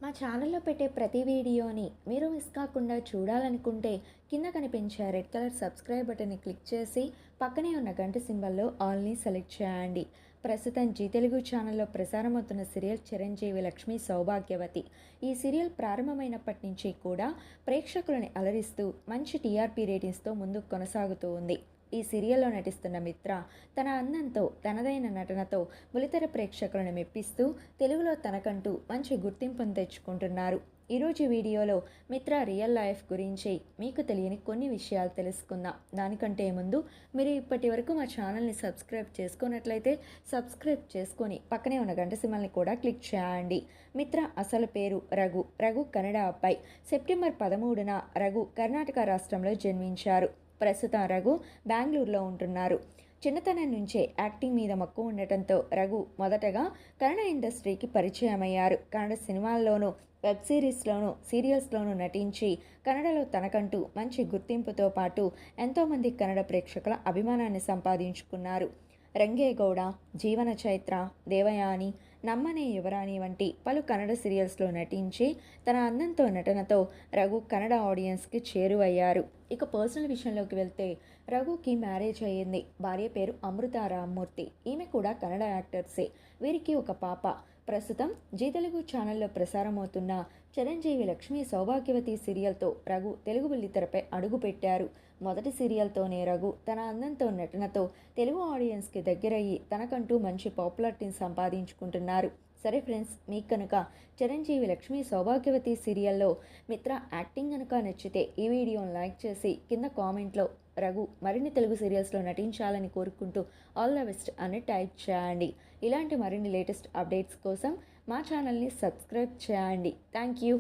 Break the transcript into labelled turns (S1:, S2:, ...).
S1: మా ఛానల్లో పెట్టే ప్రతి వీడియోని మీరు మిస్ కాకుండా చూడాలనుకుంటే కింద కనిపించే రెడ్ కలర్ సబ్స్క్రైబ్ బటన్ని క్లిక్ చేసి పక్కనే ఉన్న గంట సింబల్లో ఆల్ని సెలెక్ట్ చేయండి. ప్రస్తుతం జీ తెలుగు ఛానల్లో ప్రసారమవుతున్న సీరియల్ చిరంజీవి లక్ష్మి సౌభాగ్యవతి. ఈ సీరియల్ ప్రారంభమైనప్పటి నుంచి కూడా ప్రేక్షకులని అలరిస్తూ మంచి టీఆర్పీ రేటింగ్స్తో ముందుకు కొనసాగుతూ ఉంది. ఈ సీరియల్లో నటిస్తున్న మిత్ర తన అందంతో తనదైన నటనతో బులితెర ప్రేక్షకులను మెప్పిస్తూ తెలుగులో తనకంటూ మంచి గుర్తింపును తెచ్చుకుంటున్నారు. ఈరోజు వీడియోలో మిత్ర రియల్ లైఫ్ గురించి మీకు తెలియని కొన్ని విషయాలు తెలుసుకుందాం. దానికంటే ముందు మీరు ఇప్పటి వరకు మా ఛానల్ని సబ్స్క్రైబ్ చేసుకున్నట్లయితే సబ్స్క్రైబ్ చేసుకొని పక్కనే ఉన్న గంట సింబల్ని కూడా క్లిక్ చేయండి. మిత్ర అసలు పేరు రఘు కన్నడ అబ్బాయి. సెప్టెంబర్ 13న రఘు కర్ణాటక రాష్ట్రంలో జన్మించారు. ప్రస్తుతం రఘు బెంగళూరులో ఉంటున్నారు. చిన్నతనం నుంచే యాక్టింగ్ మీద మక్కువ ఉండటంతో రఘు మొదటగా కన్నడ ఇండస్ట్రీకి పరిచయం అయ్యారు. కన్నడ సినిమాల్లోనూ వెబ్ సిరీస్లోనూ సీరియల్స్లోనూ నటించి కన్నడలో తనకంటూ మంచి గుర్తింపుతో పాటు ఎంతోమంది కన్నడ ప్రేక్షకుల అభిమానాన్ని సంపాదించుకున్నారు. రంగేగౌడ, జీవన చైత్ర, దేవయాని, నమ్మనే యువరాణి వంటి పలు కన్నడ సీరియల్స్లో నటించి తన అందంతో నటనతో రఘు కన్నడ ఆడియన్స్కి చేరువయ్యారు. ఇక పర్సనల్ విషయంలోకి వెళ్తే రఘుకి మ్యారేజ్ అయ్యింది. భార్య పేరు అమృత రామ్మూర్తి. ఈమె కూడా కన్నడ యాక్టర్సే. వీరికి ఒక పాప. ప్రస్తుతం జీ తెలుగు ఛానల్లో ప్రసారమవుతున్న చిరంజీవి లక్ష్మి సౌభాగ్యవతి సీరియల్తో రఘు తెలుగు బుల్లితెరపై అడుగుపెట్టారు. మొదటి సీరియల్తోనే రఘు తన అందంతో నటనతో తెలుగు ఆడియన్స్కి దగ్గరయ్యి తనకంటూ మంచి పాపులారిటీని సంపాదించుకుంటున్నారు. సరే ఫ్రెండ్స్, మీకు కనుక చిరంజీవి లక్ష్మి సౌభాగ్యవతి సీరియల్లో మిత్ర యాక్టింగ్ కనుక నచ్చితే ఈ వీడియోని లైక్ చేసి కింద కామెంట్లో రఘు మరిన్ని తెలుగు సీరియల్స్లో నటించాలని కోరుకుంటూ ఆల్ ద బెస్ట్ అని టైప్ చేయండి. ఇలాంటి మరిన్ని లేటెస్ట్ అప్డేట్స్ కోసం మా ఛానల్ని సబ్స్క్రైబ్ చేయండి. Thank you.